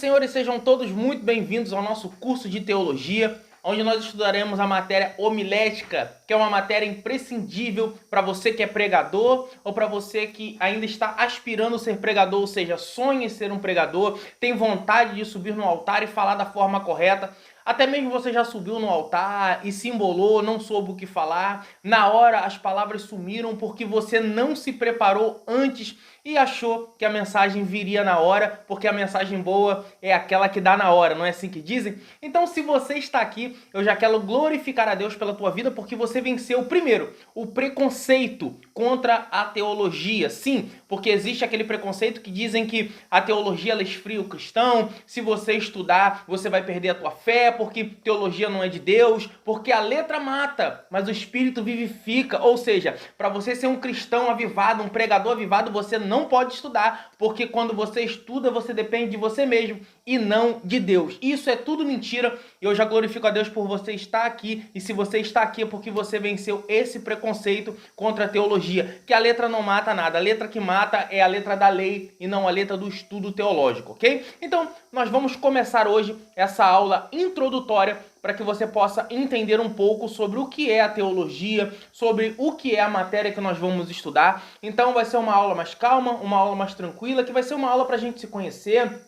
senhores, sejam todos muito bem-vindos ao nosso curso de teologia, onde nós estudaremos a matéria homilética, que é uma matéria imprescindível para você que é pregador ou para você que ainda está aspirando a ser pregador, ou seja, sonha em ser um pregador, tem vontade de subir no altar e falar da forma correta. Até mesmo você já subiu no altar e se embolou, não soube o que falar. Na hora as palavras sumiram porque você não se preparou antes e achou que a mensagem viria na hora, porque a mensagem boa é aquela que dá na hora, não é assim que dizem? Então, se você está aqui, eu já quero glorificar a Deus pela tua vida, porque você venceu, primeiro, o preconceito contra a teologia. Sim, porque existe aquele preconceito que dizem que a teologia ela esfria o cristão, se você estudar, você vai perder a tua fé, porque teologia não é de Deus, porque a letra mata, mas o espírito vivifica. Ou seja, para você ser um cristão avivado, um pregador avivado, você não pode estudar, porque quando você estuda, você depende de você mesmo e não de Deus. Isso é tudo mentira. Eu já glorifico a Deus por você estar aqui, e se você está aqui é porque você venceu esse preconceito contra a teologia, que a letra não mata nada. A letra que mata é a letra da lei e não a letra do estudo teológico, ok? Então, nós vamos começar hoje essa aula introdutória para que você possa entender um pouco sobre o que é a teologia, sobre o que é a matéria que nós vamos estudar. Então vai ser uma aula mais calma, uma aula mais tranquila, que vai ser uma aula para a gente se conhecer,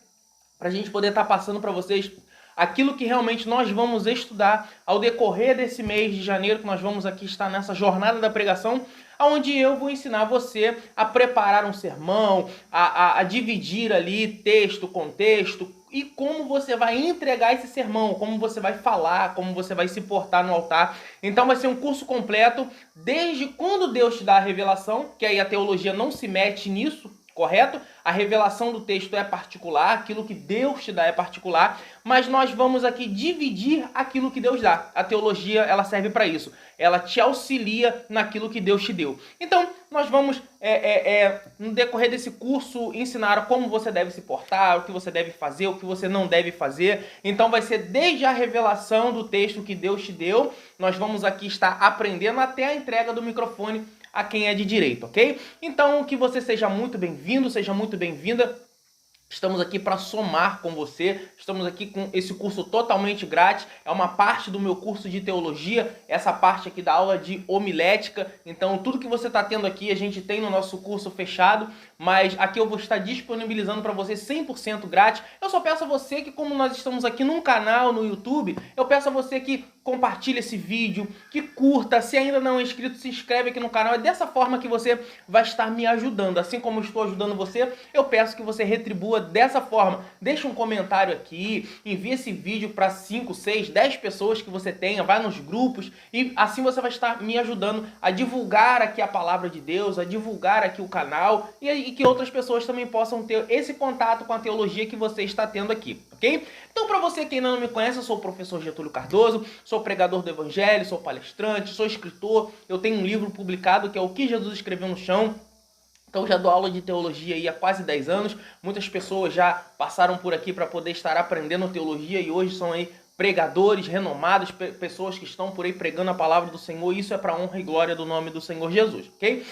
para a gente poder estar passando para vocês aquilo que realmente nós vamos estudar ao decorrer desse mês de janeiro, que nós vamos aqui estar nessa jornada da pregação, onde eu vou ensinar você a preparar um sermão, a dividir ali texto, contexto, e como você vai entregar esse sermão, como você vai falar, como você vai se portar no altar. Então vai ser um curso completo, desde quando Deus te dá a revelação, que aí a teologia não se mete nisso, correto? A revelação do texto é particular, aquilo que Deus te dá é particular, mas nós vamos aqui dividir aquilo que Deus dá. A teologia, ela serve para isso. Ela te auxilia naquilo que Deus te deu. Então, nós vamos, no decorrer desse curso, ensinar como você deve se portar, o que você deve fazer, o que você não deve fazer. Então, vai ser desde a revelação do texto que Deus te deu, nós vamos aqui estar aprendendo até a entrega do microfone a quem é de direito, ok? Então, que você seja muito bem-vindo, seja muito bem-vinda. Estamos aqui para somar com você, estamos aqui com esse curso totalmente grátis, é uma parte do meu curso de teologia, essa parte aqui da aula de homilética, então tudo que você está tendo aqui a gente tem no nosso curso fechado, mas aqui eu vou estar disponibilizando para você 100% grátis. Eu só peço a você que, como nós estamos aqui num canal no YouTube, eu peço a você que compartilhe esse vídeo, que curta, se ainda não é inscrito, se inscreve aqui no canal, é dessa forma que você vai estar me ajudando, assim como eu estou ajudando você, eu peço que você retribua dessa forma. Deixa um comentário aqui, envie esse vídeo para 5, 6, 10 pessoas que você tenha, vai nos grupos e assim você vai estar me ajudando a divulgar aqui a palavra de Deus, a divulgar aqui o canal e que outras pessoas também possam ter esse contato com a teologia que você está tendo aqui, ok? Então, para você que ainda não me conhece, eu sou o professor Getúlio Cardoso, sou pregador do Evangelho, sou palestrante, sou escritor, eu tenho um livro publicado que é O que Jesus Escreveu no Chão. Então já dou aula de teologia aí há quase 10 anos, muitas pessoas já passaram por aqui para poder estar aprendendo teologia e hoje são aí pregadores renomados, pessoas que estão por aí pregando a palavra do Senhor, e isso é para honra e glória do nome do Senhor Jesus, ok?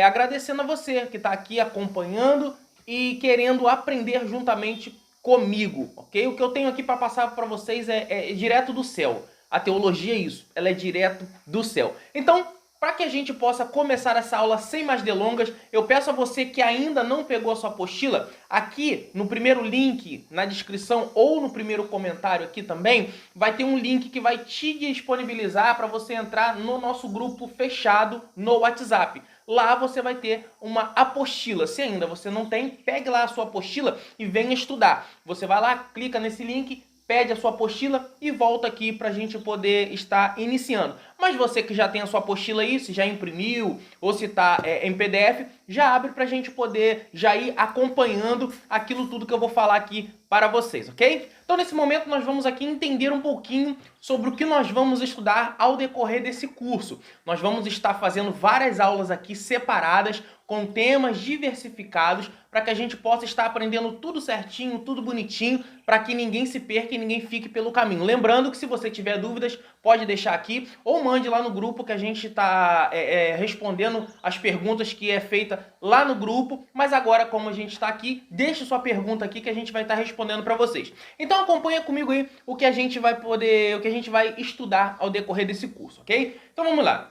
Agradecendo a você que está aqui acompanhando e querendo aprender juntamente comigo, ok? O que eu tenho aqui para passar para vocês é direto do céu. A teologia é isso, ela é direto do céu. Então, para que a gente possa começar essa aula sem mais delongas, eu peço a você que ainda não pegou a sua apostila, aqui no primeiro link na descrição ou no primeiro comentário aqui também, vai ter um link que vai te disponibilizar para você entrar no nosso grupo fechado no WhatsApp. Lá você vai ter uma apostila. Se ainda você não tem, pegue lá a sua apostila e venha estudar. Você vai lá, clica nesse link, pede a sua apostila e volta aqui para a gente poder estar iniciando. Mas você que já tem a sua apostila aí, se já imprimiu ou se está em PDF, já abre para a gente poder já ir acompanhando aquilo tudo que eu vou falar aqui para vocês, ok? Então, nesse momento, nós vamos aqui entender um pouquinho sobre o que nós vamos estudar ao decorrer desse curso. Nós vamos estar fazendo várias aulas aqui separadas, com temas diversificados, para que a gente possa estar aprendendo tudo certinho, tudo bonitinho, para que ninguém se perca e ninguém fique pelo caminho. Lembrando que se você tiver dúvidas, pode deixar aqui ou mande lá no grupo que a gente está respondendo as perguntas que é feita lá no grupo. Mas agora, como a gente está aqui, deixe sua pergunta aqui que a gente vai estar respondendo para vocês. Então acompanha comigo aí o que a gente vai estudar ao decorrer desse curso, ok? Então vamos lá.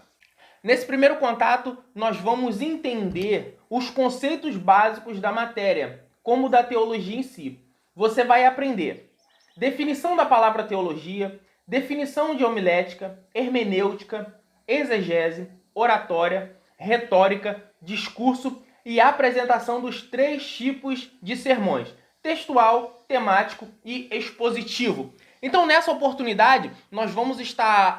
Nesse primeiro contato, nós vamos entender os conceitos básicos da matéria, como da teologia em si. Você vai aprender definição da palavra teologia, definição de homilética, hermenêutica, exegese, oratória, retórica, discurso e apresentação dos 3 tipos de sermões: textual, temático e expositivo. Então, nessa oportunidade, nós vamos estar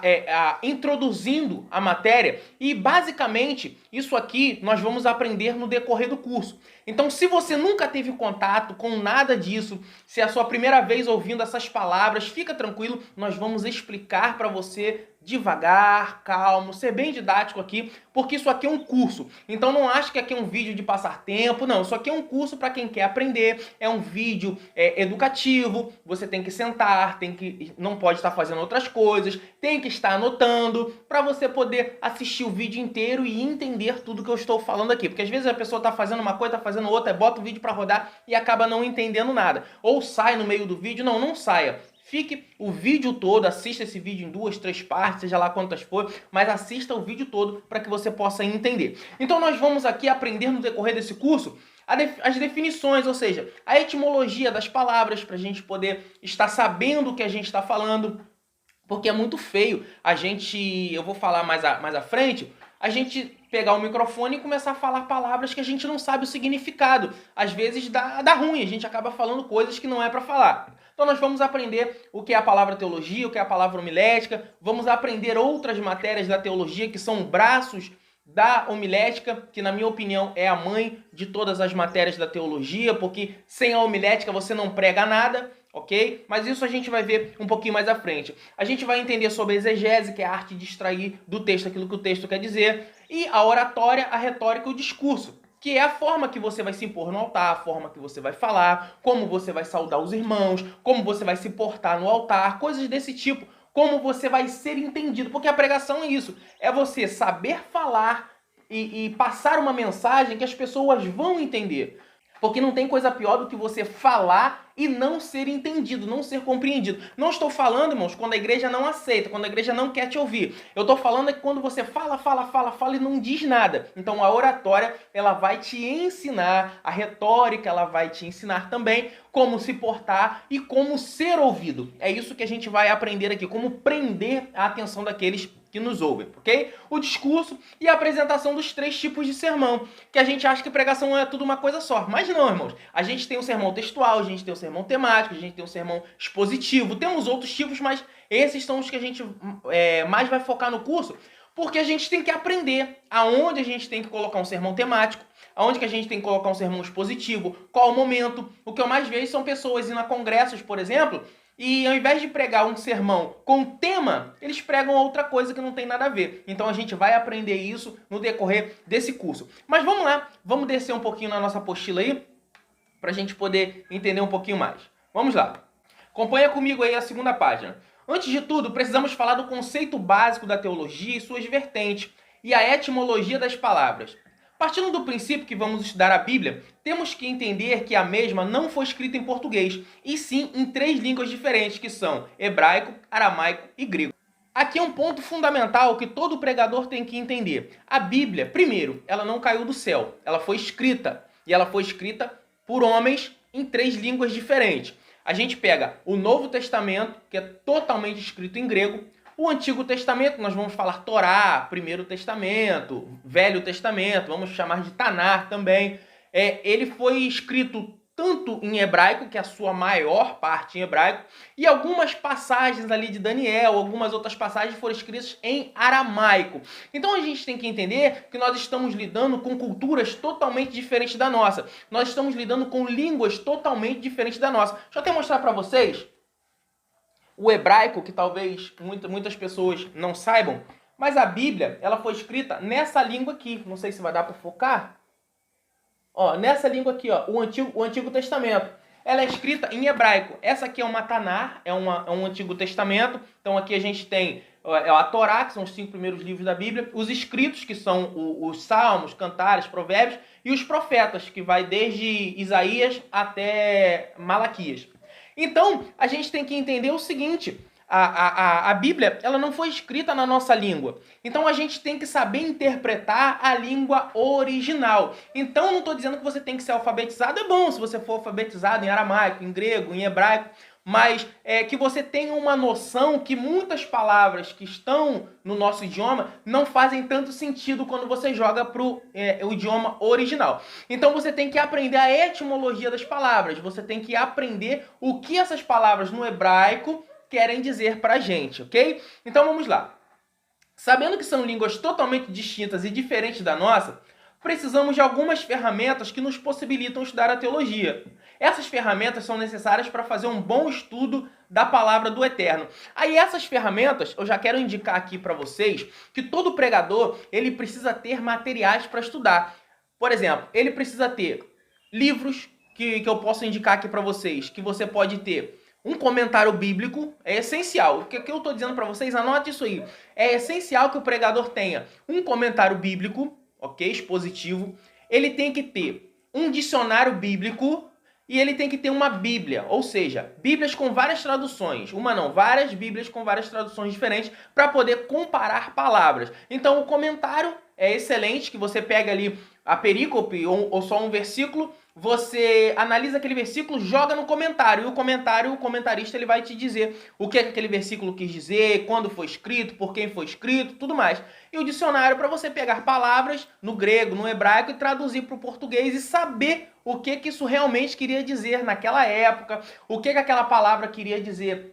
introduzindo a matéria e, basicamente, isso aqui nós vamos aprender no decorrer do curso. Então, se você nunca teve contato com nada disso, se é a sua primeira vez ouvindo essas palavras, fica tranquilo, nós vamos explicar para você devagar, calmo, ser bem didático aqui, porque isso aqui é um curso. Então não ache que aqui é um vídeo de passar tempo, não. Isso aqui é um curso para quem quer aprender, é um vídeo educativo, você tem que sentar, não pode estar fazendo outras coisas, tem que estar anotando, para você poder assistir o vídeo inteiro e entender tudo que eu estou falando aqui. Porque às vezes a pessoa está fazendo uma coisa, está fazendo outra, bota o vídeo para rodar e acaba não entendendo nada. Ou sai no meio do vídeo, não saia. Fique o vídeo todo, assista esse vídeo em 2, 3 partes, seja lá quantas for, mas assista o vídeo todo para que você possa entender. Então nós vamos aqui aprender no decorrer desse curso as definições, ou seja, a etimologia das palavras, para a gente poder estar sabendo o que a gente está falando, porque é muito feio eu vou falar mais à frente, a gente pegar o microfone e começar a falar palavras que a gente não sabe o significado. Às vezes dá ruim, a gente acaba falando coisas que não é para falar. Então nós vamos aprender o que é a palavra teologia, o que é a palavra homilética, vamos aprender outras matérias da teologia que são braços da homilética, que na minha opinião é a mãe de todas as matérias da teologia, porque sem a homilética você não prega nada, ok? Mas isso a gente vai ver um pouquinho mais à frente. A gente vai entender sobre a exegese, que é a arte de extrair do texto aquilo que o texto quer dizer, e a oratória, a retórica e o discurso, que é a forma que você vai se impor no altar, a forma que você vai falar, como você vai saudar os irmãos, como você vai se portar no altar, coisas desse tipo, como você vai ser entendido, porque a pregação é isso, é você saber falar e passar uma mensagem que as pessoas vão entender. Porque não tem coisa pior do que você falar e não ser entendido, não ser compreendido. Não estou falando, irmãos, quando a igreja não aceita, quando a igreja não quer te ouvir. Eu estou falando é que quando você fala e não diz nada. Então a oratória, ela vai te ensinar, a retórica, ela vai te ensinar também como se portar e como ser ouvido. É isso que a gente vai aprender aqui, como prender a atenção daqueles que nos ouvem, ok? O discurso e a apresentação dos 3 tipos de sermão, que a gente acha que pregação é tudo uma coisa só. Mas não, irmãos. A gente tem o sermão textual, a gente tem o sermão temático, a gente tem o sermão expositivo, temos outros tipos, mas esses são os que a gente mais vai focar no curso, porque a gente tem que aprender aonde a gente tem que colocar um sermão temático, aonde que a gente tem que colocar um sermão expositivo, qual o momento. O que eu mais vejo são pessoas indo a congressos, por exemplo, e ao invés de pregar um sermão com tema, eles pregam outra coisa que não tem nada a ver. Então a gente vai aprender isso no decorrer desse curso. Mas vamos lá, vamos descer um pouquinho na nossa apostila aí, para a gente poder entender um pouquinho mais. Vamos lá. Acompanha comigo aí a 2ª página. Antes de tudo, precisamos falar do conceito básico da teologia e suas vertentes, e a etimologia das palavras. Partindo do princípio que vamos estudar a Bíblia, temos que entender que a mesma não foi escrita em português, e sim em 3 línguas diferentes, que são hebraico, aramaico e grego. Aqui é um ponto fundamental que todo pregador tem que entender. A Bíblia, primeiro, ela não caiu do céu, ela foi escrita, e ela foi escrita por homens em 3 línguas diferentes. A gente pega o Novo Testamento, que é totalmente escrito em grego, o Antigo Testamento, nós vamos falar Torá, Primeiro Testamento, Velho Testamento, vamos chamar de Tanar também. Ele foi escrito tanto em hebraico, que é a sua maior parte em hebraico, e algumas passagens ali de Daniel, algumas outras passagens foram escritas em aramaico. Então a gente tem que entender que nós estamos lidando com culturas totalmente diferentes da nossa. Nós estamos lidando com línguas totalmente diferentes da nossa. Deixa eu até mostrar para vocês o hebraico, que talvez muitas pessoas não saibam, mas a Bíblia, ela foi escrita nessa língua aqui. Não sei se vai dar para focar. Ó, nessa língua aqui, ó, o Antigo Testamento. Ela é escrita em hebraico. Essa aqui é uma Tanar, é um Antigo Testamento. Então aqui a gente tem a Torá, que são os 5 primeiros livros da Bíblia, os escritos, que são os Salmos, Cantares, Provérbios, e os profetas, que vai desde Isaías até Malaquias. Então, a gente tem que entender o seguinte: a Bíblia, ela não foi escrita na nossa língua. Então a gente tem que saber interpretar a língua original. Então não estou dizendo que você tem que ser alfabetizado. É bom se você for alfabetizado em aramaico, em grego, em hebraico, mas que você tenha uma noção que muitas palavras que estão no nosso idioma não fazem tanto sentido quando você joga para o idioma original. Então você tem que aprender a etimologia das palavras. Você tem que aprender o que essas palavras no hebraico querem dizer pra gente, ok? Então vamos lá. Sabendo que são línguas totalmente distintas e diferentes da nossa, precisamos de algumas ferramentas que nos possibilitam estudar a teologia. Essas ferramentas são necessárias para fazer um bom estudo da palavra do Eterno. Aí essas ferramentas, eu já quero indicar aqui para vocês que todo pregador, ele precisa ter materiais para estudar. Por exemplo, ele precisa ter livros que eu posso indicar aqui para vocês, que você pode ter. Um comentário bíblico é essencial. O que eu estou dizendo para vocês, anote isso aí. É essencial que o pregador tenha um comentário bíblico, ok? Expositivo. Ele tem que ter um dicionário bíblico e ele tem que ter uma Bíblia. Ou seja, Bíblias com várias traduções. Uma não, várias Bíblias com várias traduções diferentes para poder comparar palavras. Então o comentário é excelente, que você pega ali a perícope ou só um versículo, você analisa aquele versículo, joga no comentário, e o comentarista ele vai te dizer o que aquele versículo quis dizer, quando foi escrito, por quem foi escrito, tudo mais. E o dicionário para você pegar palavras no grego, no hebraico e traduzir para o português e saber o que isso realmente queria dizer naquela época, o que aquela palavra queria dizer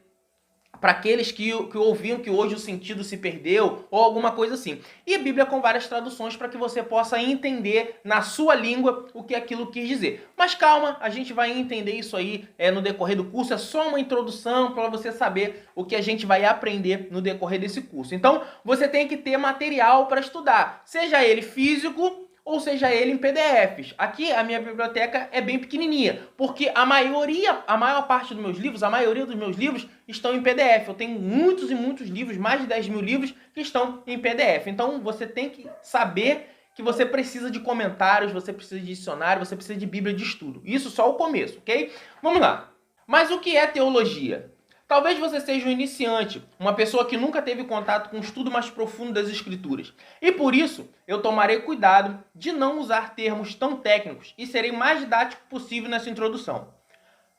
para aqueles que ouviam que hoje o sentido se perdeu, ou alguma coisa assim. E a Bíblia com várias traduções para que você possa entender na sua língua o que aquilo quis dizer. Mas calma, a gente vai entender isso aí no decorrer do curso, é só uma introdução para você saber o que a gente vai aprender no decorrer desse curso. Então, você tem que ter material para estudar, seja ele físico, ou seja ele em PDFs. Aqui a minha biblioteca é bem pequenininha, porque a maior parte dos meus livros, a maioria dos meus livros estão em PDF. Eu tenho muitos e muitos livros, mais de 10 mil livros que estão em PDF. Então você tem que saber que você precisa de comentários, você precisa de dicionário, você precisa de Bíblia de estudo. Isso só o começo, ok? Vamos lá. Mas o que é teologia? Talvez você seja um iniciante, uma pessoa que nunca teve contato com o estudo mais profundo das Escrituras. E por isso, eu tomarei cuidado de não usar termos tão técnicos e serei mais didático possível nessa introdução.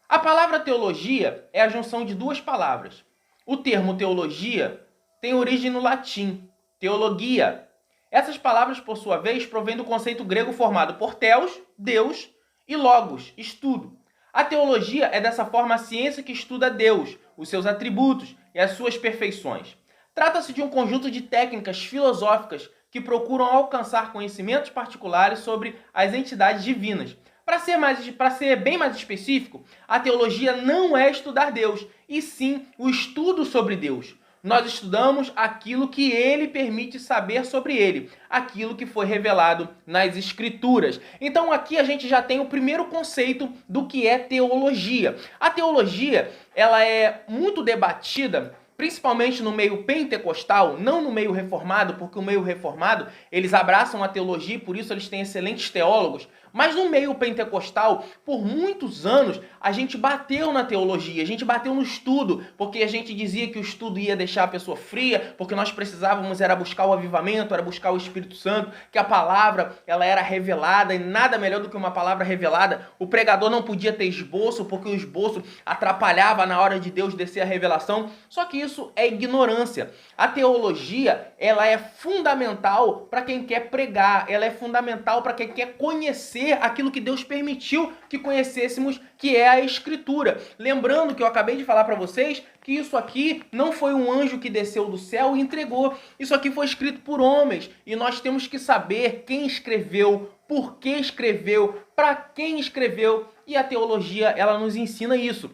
A palavra teologia é a junção de duas palavras. O termo teologia tem origem no latim, teologia. Essas palavras, por sua vez, provêm do conceito grego formado por theos, Deus, e logos, estudo. A teologia é dessa forma a ciência que estuda Deus, os seus atributos e as suas perfeições. Trata-se de um conjunto de técnicas filosóficas que procuram alcançar conhecimentos particulares sobre as entidades divinas. Para ser bem mais específico, a teologia não é estudar Deus, e sim o estudo sobre Deus. Nós estudamos aquilo que ele permite saber sobre ele, aquilo que foi revelado nas Escrituras. Então aqui a gente já tem o primeiro conceito do que é teologia. A teologia, ela é muito debatida, principalmente no meio pentecostal, não no meio reformado, porque o meio reformado, eles abraçam a teologia e por isso eles têm excelentes teólogos. Mas no meio pentecostal, por muitos anos, a gente bateu na teologia, a gente bateu no estudo, porque a gente dizia que o estudo ia deixar a pessoa fria, porque nós precisávamos era buscar o avivamento, era buscar o Espírito Santo, que a palavra ela era revelada, e nada melhor do que uma palavra revelada. O pregador não podia ter esboço, porque o esboço atrapalhava na hora de Deus descer a revelação. Só que isso é ignorância. A teologia, ela é fundamental para quem quer pregar, ela é fundamental para quem quer conhecer aquilo que Deus permitiu que conhecêssemos, que é a Escritura. Lembrando que eu acabei de falar para vocês que isso aqui não foi um anjo que desceu do céu e entregou. Isso aqui foi escrito por homens e nós temos que saber quem escreveu, por que escreveu, para quem escreveu, e a teologia, ela nos ensina isso.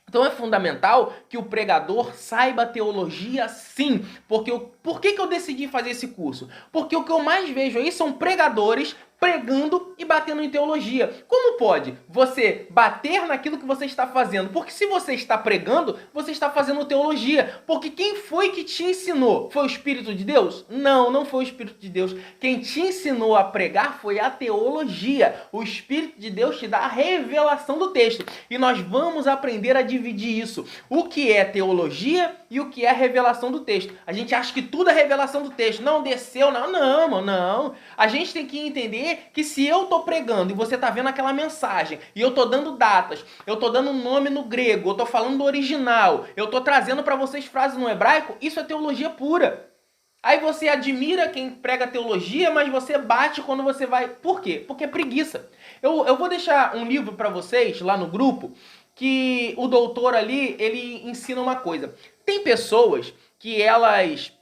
Então é fundamental que o pregador saiba teologia, sim. Por que eu decidi fazer esse curso? Porque o que eu mais vejo aí são pregadores pregando e batendo em teologia. Como pode você bater naquilo que você está fazendo? Porque se você está pregando, você está fazendo teologia. Porque quem foi que te ensinou? Foi o Espírito de Deus? Não, não foi o Espírito de Deus. Quem te ensinou a pregar foi a teologia. O Espírito de Deus te dá a revelação do texto. E nós vamos aprender a dividir isso. O que é teologia e o que é revelação do texto. A gente acha que tudo é revelação do texto. Não, desceu, não. A gente tem que entender que se eu tô pregando e você tá vendo aquela mensagem e eu tô dando datas, eu tô dando nome no grego, eu tô falando do original, eu tô trazendo para vocês frases no hebraico, isso é teologia pura. Aí você admira quem prega teologia, mas você bate quando você vai... Por quê? Porque é preguiça. Eu vou deixar um livro para vocês lá no grupo, que o doutor ali, ele ensina uma coisa. Tem pessoas que elas,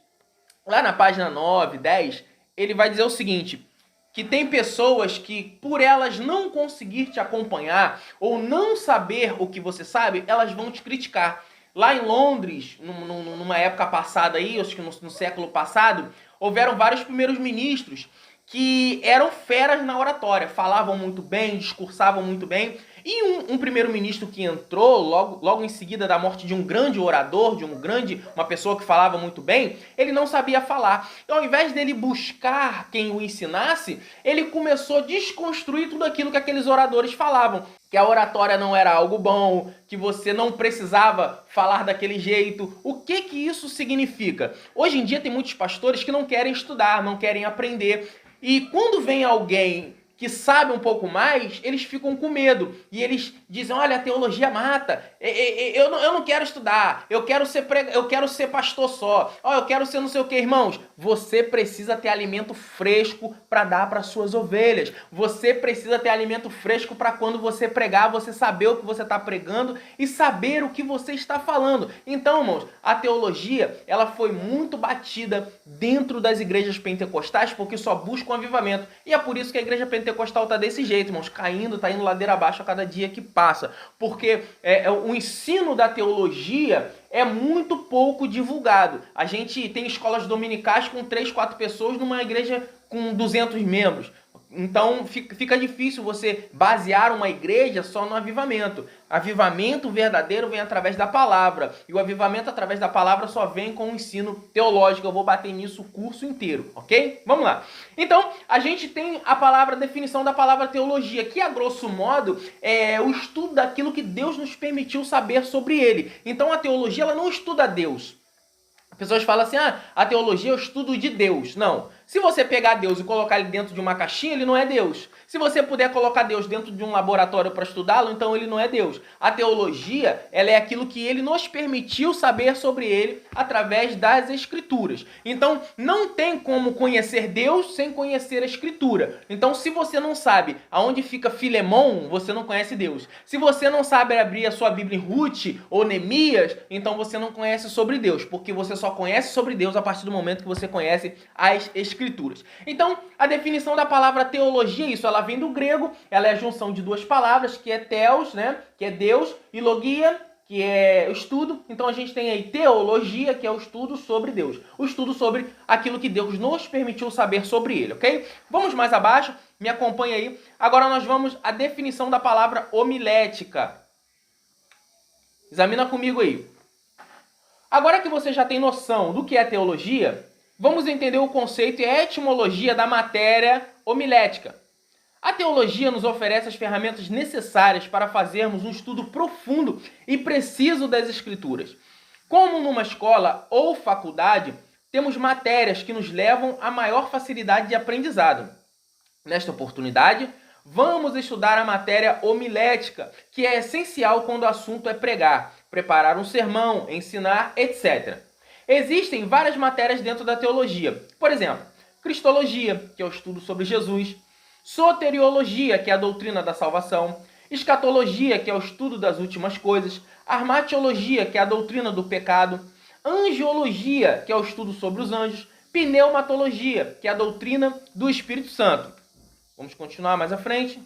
lá na página 9, 10, ele vai dizer o seguinte, que tem pessoas que, por elas não conseguir te acompanhar ou não saber o que você sabe, elas vão te criticar. Lá em Londres, numa época passada aí, acho que no século passado, houveram vários primeiros ministros que eram feras na oratória, falavam muito bem, discursavam muito bem. E um primeiro-ministro que entrou logo em seguida da morte de um grande orador, uma pessoa que falava muito bem, ele não sabia falar. Então, ao invés dele buscar quem o ensinasse, ele começou a desconstruir tudo aquilo que aqueles oradores falavam. Que a oratória não era algo bom, que você não precisava falar daquele jeito. O que isso significa? Hoje em dia tem muitos pastores que não querem estudar, não querem aprender. E quando vem alguém que sabe um pouco mais, eles ficam com medo. E eles dizem, olha, a teologia mata. Eu não quero estudar. Eu quero ser pastor só. Eu quero ser não sei o que. Irmãos, você precisa ter alimento fresco para dar para suas ovelhas. Você precisa ter alimento fresco para quando você pregar, você saber o que você está pregando e saber o que você está falando. Então, irmãos, a teologia, ela foi muito batida dentro das igrejas pentecostais porque só buscam avivamento. E é por isso que a igreja pentecostal está desse jeito, irmãos, caindo, está indo ladeira abaixo a cada dia que passa. Porque o ensino da teologia é muito pouco divulgado. A gente tem escolas dominicais com 3, 4 pessoas numa igreja com 200 membros. Então fica difícil você basear uma igreja só no avivamento. Avivamento verdadeiro vem através da palavra. E o avivamento através da palavra só vem com o ensino teológico. Eu vou bater nisso o curso inteiro, ok? Vamos lá. Então, a gente tem a definição da palavra teologia, que a grosso modo é o estudo daquilo que Deus nos permitiu saber sobre ele. Então a teologia, ela não estuda Deus. As pessoas falam assim, a teologia é o estudo de Deus. Não. Se você pegar Deus e colocar ele dentro de uma caixinha, ele não é Deus. Se você puder colocar Deus dentro de um laboratório para estudá-lo, então ele não é Deus. A teologia, ela é aquilo que ele nos permitiu saber sobre ele através das Escrituras. Então, não tem como conhecer Deus sem conhecer a Escritura. Então, se você não sabe aonde fica Filemão, você não conhece Deus. Se você não sabe abrir a sua Bíblia em Ruth ou Neemias, então você não conhece sobre Deus, porque você só conhece sobre Deus a partir do momento que você conhece as Escrituras. Então, a definição da palavra teologia é isso, ela vem do grego, ela é a junção de duas palavras, que é theos, né, que é Deus, e logia, que é estudo. Então a gente tem aí teologia, que é o estudo sobre Deus, o estudo sobre aquilo que Deus nos permitiu saber sobre ele, ok? Vamos mais abaixo, me acompanha aí. Agora nós vamos à definição da palavra homilética. Examina comigo aí. Agora que você já tem noção do que é teologia, vamos entender o conceito e a etimologia da matéria homilética. A teologia nos oferece as ferramentas necessárias para fazermos um estudo profundo e preciso das Escrituras. Como numa escola ou faculdade, temos matérias que nos levam a maior facilidade de aprendizado. Nesta oportunidade, vamos estudar a matéria homilética, que é essencial quando o assunto é pregar. preparar um sermão, ensinar, etc. Existem várias matérias dentro da teologia. Por exemplo, cristologia, que é o estudo sobre Jesus, soteriologia, que é a doutrina da salvação, escatologia, que é o estudo das últimas coisas, armatiologia, que é a doutrina do pecado, angiologia, que é o estudo sobre os anjos, pneumatologia, que é a doutrina do Espírito Santo. Vamos continuar mais à frente.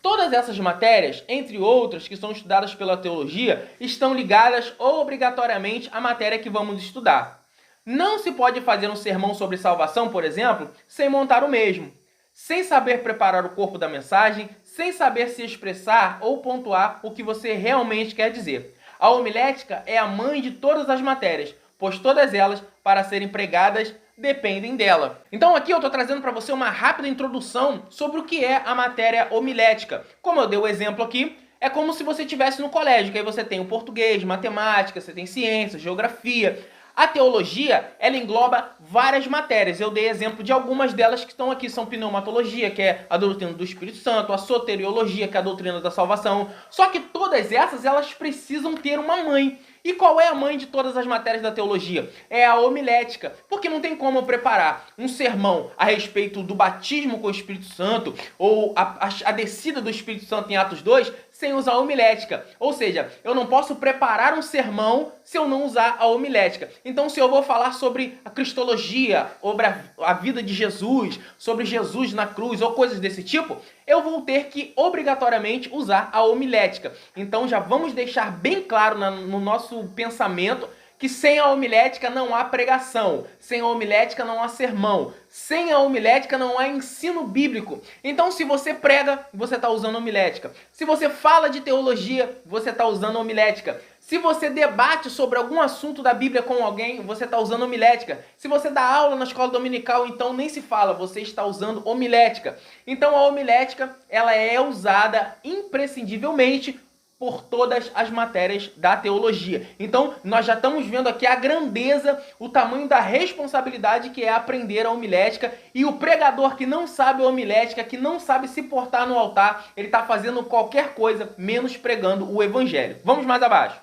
Todas essas matérias, entre outras que são estudadas pela teologia, estão ligadas obrigatoriamente à matéria que vamos estudar. Não se pode fazer um sermão sobre salvação, por exemplo, sem montar o mesmo, sem saber preparar o corpo da mensagem, sem saber se expressar ou pontuar o que você realmente quer dizer. A homilética é a mãe de todas as matérias, pois todas elas, para serem pregadas, dependem dela. Então aqui eu estou trazendo para você uma rápida introdução sobre o que é a matéria homilética. Como eu dei o exemplo aqui, é como se você estivesse no colégio, que aí você tem o português, matemática, você tem ciência, geografia. A teologia, ela engloba várias matérias. Eu dei exemplo de algumas delas que estão aqui. São pneumatologia, que é a doutrina do Espírito Santo, a soteriologia, que é a doutrina da salvação. Só que todas essas, elas precisam ter uma mãe. E qual é a mãe de todas as matérias da teologia? É a homilética. Porque não tem como eu preparar um sermão a respeito do batismo com o Espírito Santo ou a descida do Espírito Santo em Atos 2 sem usar a homilética. Ou seja, eu não posso preparar um sermão se eu não usar a homilética. Então, se eu vou falar sobre a cristologia, sobre a vida de Jesus, sobre Jesus na cruz ou coisas desse tipo, eu vou ter que obrigatoriamente usar a homilética. Então, já vamos deixar bem claro no nosso pensamento que sem a homilética não há pregação, sem a homilética não há sermão, sem a homilética não há ensino bíblico. Então, se você prega, você está usando homilética. Se você fala de teologia, você está usando homilética. Se você debate sobre algum assunto da Bíblia com alguém, você está usando homilética. Se você dá aula na escola dominical, então nem se fala, você está usando homilética. Então, a homilética, ela é usada imprescindivelmente por todas as matérias da teologia. Então, nós já estamos vendo aqui a grandeza, o tamanho da responsabilidade que é aprender a homilética, e o pregador que não sabe a homilética, que não sabe se portar no altar, ele está fazendo qualquer coisa, menos pregando o evangelho. Vamos mais abaixo.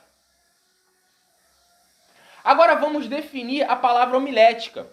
Agora vamos definir a palavra homilética.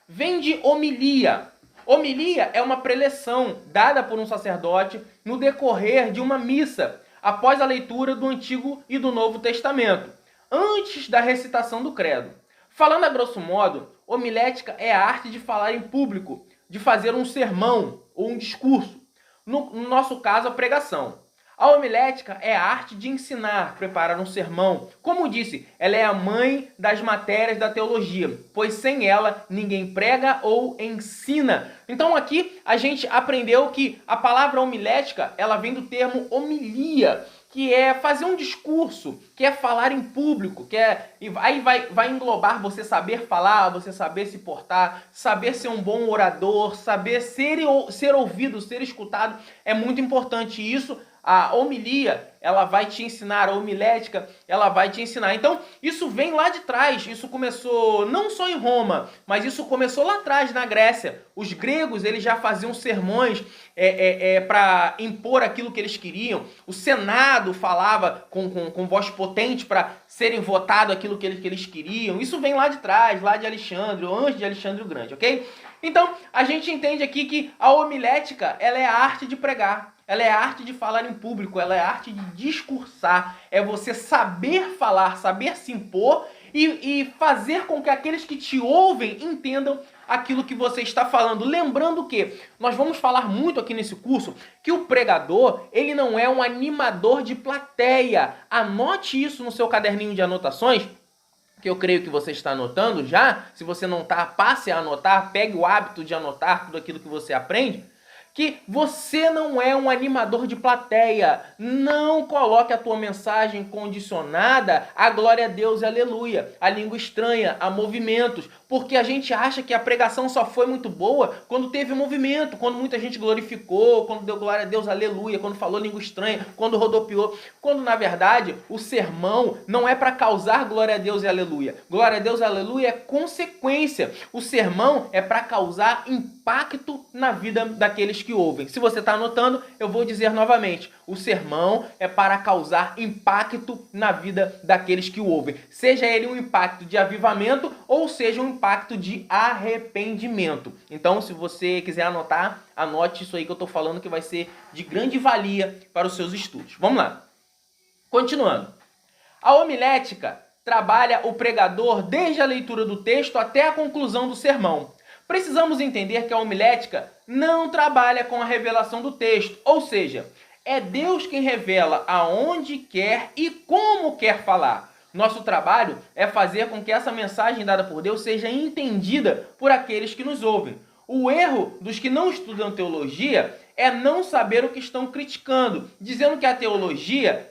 Vem de homilia. Homilia é uma preleção dada por um sacerdote no decorrer de uma missa, após a leitura do Antigo e do Novo Testamento, antes da recitação do credo. Falando a grosso modo, homilética é a arte de falar em público, de fazer um sermão ou um discurso. No nosso caso, a pregação. A homilética é a arte de ensinar, preparar um sermão. Como disse, ela é a mãe das matérias da teologia, pois sem ela ninguém prega ou ensina. Então aqui a gente aprendeu que a palavra homilética, ela vem do termo homilia, que é fazer um discurso, que é falar em público, e aí vai englobar você saber falar, você saber se portar, saber ser um bom orador, saber ser ouvido, ser escutado. É muito importante isso. A homilia, ela vai te ensinar, a homilética, ela vai te ensinar. Então, isso vem lá de trás, isso começou não só em Roma, mas isso começou lá atrás, na Grécia. Os gregos, eles já faziam sermões para impor aquilo que eles queriam. O Senado falava com voz potente para serem votado aquilo que eles queriam. Isso vem lá de trás, lá de Alexandre, ou antes de Alexandre o Grande, ok? Então, a gente entende aqui que a homilética, ela é a arte de pregar. Ela é a arte de falar em público, ela é a arte de discursar. É você saber falar, saber se impor e fazer com que aqueles que te ouvem entendam aquilo que você está falando. Lembrando que nós vamos falar muito aqui nesse curso que o pregador, ele não é um animador de plateia. Anote isso no seu caderninho de anotações, que eu creio que você está anotando já. Se você não está, passe a anotar, pegue o hábito de anotar tudo aquilo que você aprende. Que você não é um animador de plateia. Não coloque a tua mensagem condicionada à glória a Deus e aleluia, a língua estranha, a movimentos, porque a gente acha que a pregação só foi muito boa quando teve movimento, quando muita gente glorificou, quando deu glória a Deus, aleluia, quando falou língua estranha, quando rodopiou, quando na verdade o sermão não é para causar glória a Deus e aleluia. Glória a Deus e aleluia é consequência. O sermão é para causar impacto na vida daqueles que ouvem. Se você está anotando, eu vou dizer novamente. O sermão é para causar impacto na vida daqueles que o ouvem. Seja ele um impacto de avivamento ou seja um impacto de arrependimento. Então, se você quiser anotar, anote isso aí que eu estou falando, que vai ser de grande valia para os seus estudos. Vamos lá. Continuando. A homilética trabalha o pregador desde a leitura do texto até a conclusão do sermão. Precisamos entender que a homilética não trabalha com a revelação do texto, ou seja, é Deus quem revela aonde quer e como quer falar. Nosso trabalho é fazer com que essa mensagem dada por Deus seja entendida por aqueles que nos ouvem. O erro dos que não estudam teologia é não saber o que estão criticando, dizendo que a teologia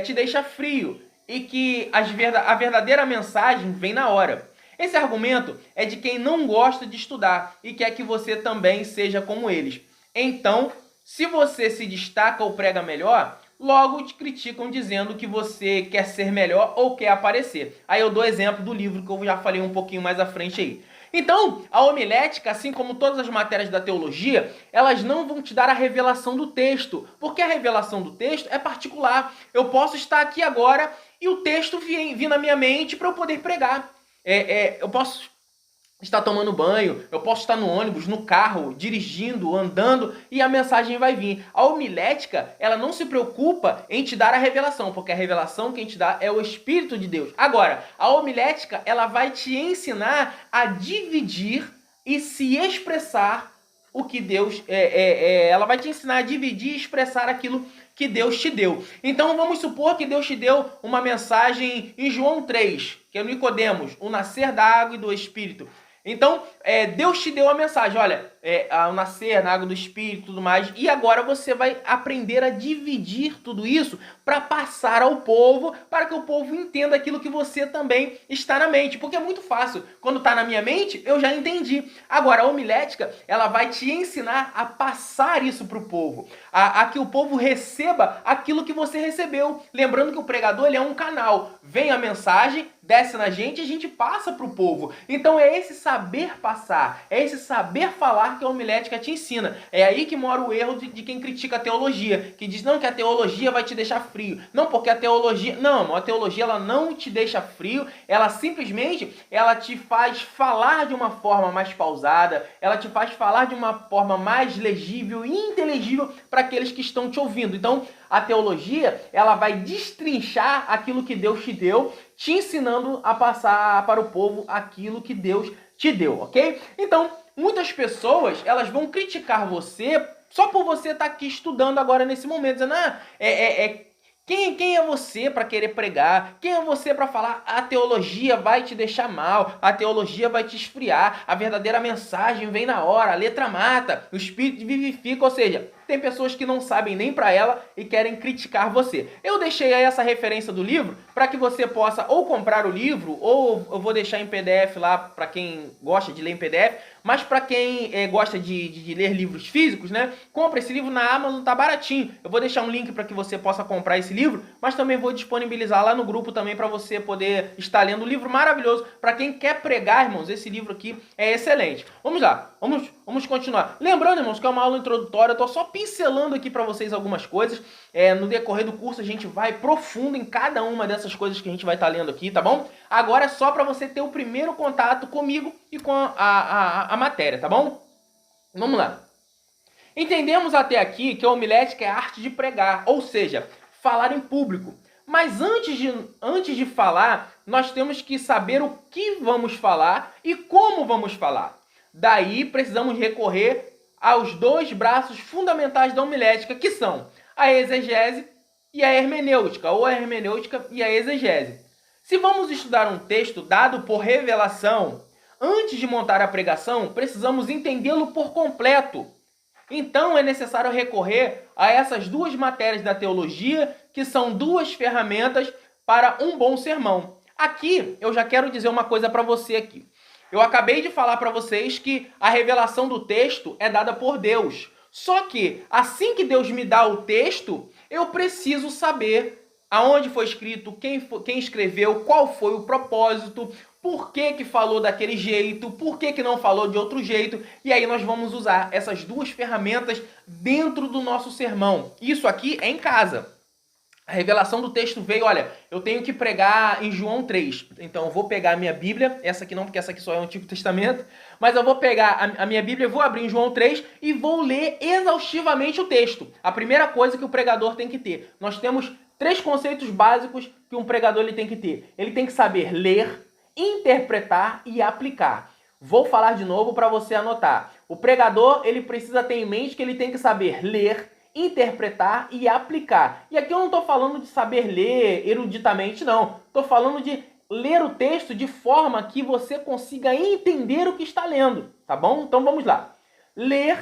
te deixa frio e que a verdadeira mensagem vem na hora. Esse argumento é de quem não gosta de estudar e quer que você também seja como eles. Então, se você se destaca ou prega melhor, logo te criticam dizendo que você quer ser melhor ou quer aparecer. Aí eu dou exemplo do livro que eu já falei um pouquinho mais à frente aí. Então, a homilética, assim como todas as matérias da teologia, elas não vão te dar a revelação do texto, porque a revelação do texto é particular. Eu posso estar aqui agora e o texto vir na minha mente para eu poder pregar. Eu posso estar tomando banho, eu posso estar no ônibus, no carro, dirigindo, andando e a mensagem vai vir. A homilética, ela não se preocupa em te dar a revelação, porque a revelação quem te dá é o Espírito de Deus. Agora, a homilética, ela vai te ensinar a dividir e se expressar o que Deus... ela vai te ensinar a dividir e expressar aquilo que Deus te deu. Então vamos supor que Deus te deu uma mensagem em João 3, que é Nicodemos, o nascer da água e do Espírito. Então, Deus te deu a mensagem, olha, ao nascer na água do Espírito e tudo mais, e agora você vai aprender a dividir tudo isso para passar ao povo, para que o povo entenda aquilo que você também está na mente, porque é muito fácil, quando está na minha mente, eu já entendi. Agora, a homilética, ela vai te ensinar a passar isso para o povo, a que o povo receba aquilo que você recebeu. Lembrando que o pregador, ele é um canal, vem a mensagem, desce na gente e a gente passa para o povo. Então é esse saber passar, é esse saber falar que a homilética te ensina. É aí que mora o erro de quem critica a teologia, que diz não, que a teologia vai te deixar frio. Não, porque a teologia... Não, a teologia ela não te deixa frio, ela simplesmente ela te faz falar de uma forma mais pausada, ela te faz falar de uma forma mais legível e inteligível para aqueles que estão te ouvindo. Então, a teologia, ela vai destrinchar aquilo que Deus te deu, te ensinando a passar para o povo aquilo que Deus te deu, ok? Então, muitas pessoas, elas vão criticar você só por você estar aqui estudando agora nesse momento, dizendo, quem é você para querer pregar? Quem é você para falar? A teologia vai te deixar mal, a teologia vai te esfriar, a verdadeira mensagem vem na hora, a letra mata, o Espírito vivifica, ou seja... Tem pessoas que não sabem nem para ela e querem criticar você. Eu deixei aí essa referência do livro para que você possa ou comprar o livro, ou eu vou deixar em PDF lá para quem gosta de ler em PDF, mas para quem gosta de ler livros físicos, né? Compra esse livro na Amazon, tá baratinho. Eu vou deixar um link para que você possa comprar esse livro, mas também vou disponibilizar lá no grupo também para você poder estar lendo um livro maravilhoso. Para quem quer pregar, irmãos, esse livro aqui é excelente. Vamos lá, vamos continuar. Lembrando, irmãos, que é uma aula introdutória, eu tô só pincelando aqui para vocês algumas coisas. No decorrer do curso a gente vai profundo em cada uma dessas coisas que a gente vai estar lendo aqui, tá bom? Agora é só para você ter o primeiro contato comigo e com a matéria, tá bom? Vamos lá. Entendemos até aqui que a homilética é a arte de pregar, ou seja, falar em público. Mas antes de falar, nós temos que saber o que vamos falar e como vamos falar. Daí precisamos recorrer aos dois braços fundamentais da homilética, que são a exegese e a hermenêutica, ou a hermenêutica e a exegese. Se vamos estudar um texto dado por revelação, antes de montar a pregação, precisamos entendê-lo por completo. Então é necessário recorrer a essas duas matérias da teologia, que são duas ferramentas para um bom sermão. Aqui eu já quero dizer uma coisa para você aqui. Eu acabei de falar para vocês que a revelação do texto é dada por Deus. Só que, assim que Deus me dá o texto, eu preciso saber aonde foi escrito, quem escreveu, qual foi o propósito, por que falou daquele jeito, por que não falou de outro jeito. E aí nós vamos usar essas duas ferramentas dentro do nosso sermão. Isso aqui é em casa. A revelação do texto veio, olha, eu tenho que pregar em João 3. Então eu vou pegar a minha Bíblia, essa aqui não, porque essa aqui só é o Antigo Testamento, mas eu vou pegar a minha Bíblia, vou abrir em João 3 e vou ler exaustivamente o texto. A primeira coisa que o pregador tem que ter. Nós temos 3 conceitos básicos que um pregador ele tem que ter. Ele tem que saber ler, interpretar e aplicar. Vou falar de novo para você anotar. O pregador ele precisa ter em mente que ele tem que saber ler, interpretar e aplicar. E aqui eu não estou falando de saber ler eruditamente, não. Estou falando de ler o texto de forma que você consiga entender o que está lendo, tá bom? Então vamos lá. Ler,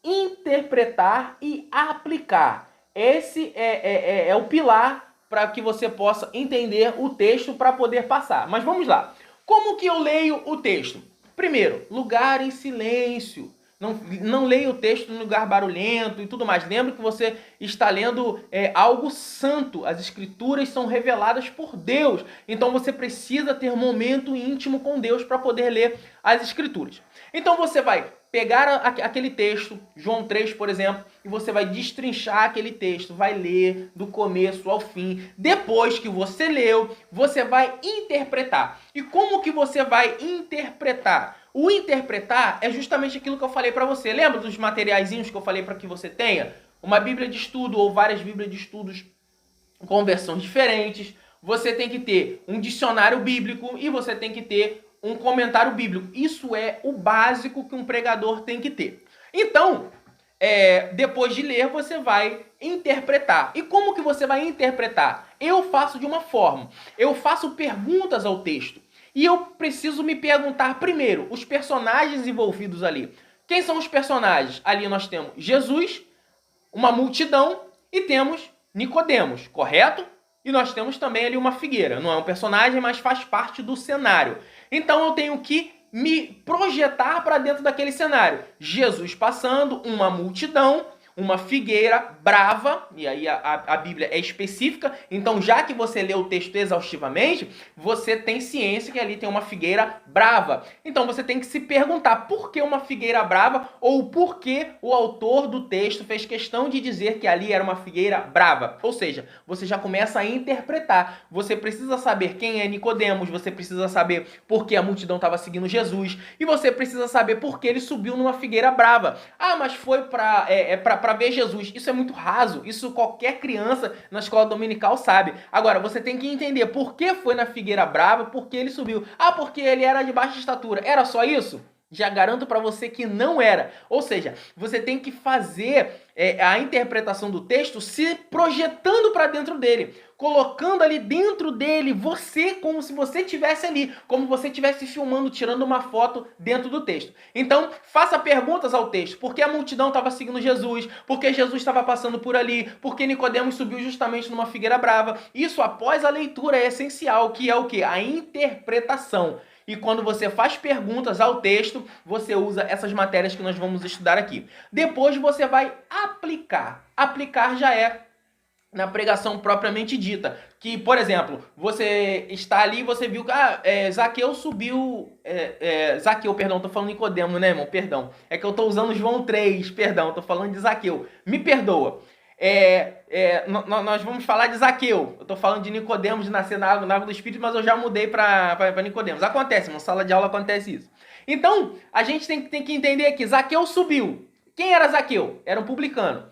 interpretar e aplicar. Esse é o pilar para que você possa entender o texto para poder passar. Mas vamos lá. Como que eu leio o texto? Primeiro, lugar em silêncio. Não leia o texto em lugar barulhento e tudo mais. Lembre que você está lendo algo santo. As escrituras são reveladas por Deus. Então você precisa ter momento íntimo com Deus para poder ler as escrituras. Então você vai pegar aquele texto, João 3, por exemplo, e você vai destrinchar aquele texto, vai ler do começo ao fim. Depois que você leu, você vai interpretar. E como que você vai interpretar? O interpretar é justamente aquilo que eu falei para você. Lembra dos materiaizinhos que eu falei para que você tenha? Uma Bíblia de estudo ou várias Bíblias de estudos com versões diferentes. Você tem que ter um dicionário bíblico e você tem que ter um comentário bíblico. Isso é o básico que um pregador tem que ter. Então, depois de ler, você vai interpretar. E como que você vai interpretar? Eu faço de uma forma. Eu faço perguntas ao texto. E eu preciso me perguntar primeiro, os personagens envolvidos ali. Quem são os personagens? Ali nós temos Jesus, uma multidão e temos Nicodemos, correto? E nós temos também ali uma figueira. Não é um personagem, mas faz parte do cenário. Então eu tenho que me projetar para dentro daquele cenário. Jesus passando, uma multidão, uma figueira brava, e aí a Bíblia é específica, então já que você lê o texto exaustivamente, você tem ciência que ali tem uma figueira brava. Então você tem que se perguntar por que uma figueira brava ou por que o autor do texto fez questão de dizer que ali era uma figueira brava. Ou seja, você já começa a interpretar. Você precisa saber quem é Nicodemos, você precisa saber por que a multidão estava seguindo Jesus, e você precisa saber por que ele subiu numa figueira brava. Ah, mas foi para ver Jesus. Isso é muito raso. Isso qualquer criança na escola dominical sabe. Agora, você tem que entender por que foi na figueira brava, por que ele subiu. Ah, porque ele era de baixa estatura. Era só isso? Já garanto para você que não era. Ou seja, você tem que fazer a interpretação do texto se projetando para dentro dele. Colocando ali dentro dele você como se você estivesse ali. Como você estivesse filmando, tirando uma foto dentro do texto. Então, faça perguntas ao texto. Por que a multidão estava seguindo Jesus? Por que Jesus estava passando por ali? Por que Nicodemos subiu justamente numa figueira brava? Isso após a leitura é essencial, que é o quê? A interpretação. E quando você faz perguntas ao texto, você usa essas matérias que nós vamos estudar aqui. Depois você vai aplicar. Aplicar já é na pregação propriamente dita. Que, por exemplo, você está ali e você viu que Zaqueu subiu... Zaqueu, perdão, estou falando Nicodemo, né, irmão? Perdão. É que eu estou usando João 3, perdão, estou falando de Zaqueu. Me perdoa. Nós vamos falar de Zaqueu. Eu estou falando de Nicodemos de nascer na água do Espírito, mas eu já mudei para Nicodemos. Acontece, na sala de aula acontece isso. Então, a gente tem que entender que Zaqueu subiu. Quem era Zaqueu? Era um publicano.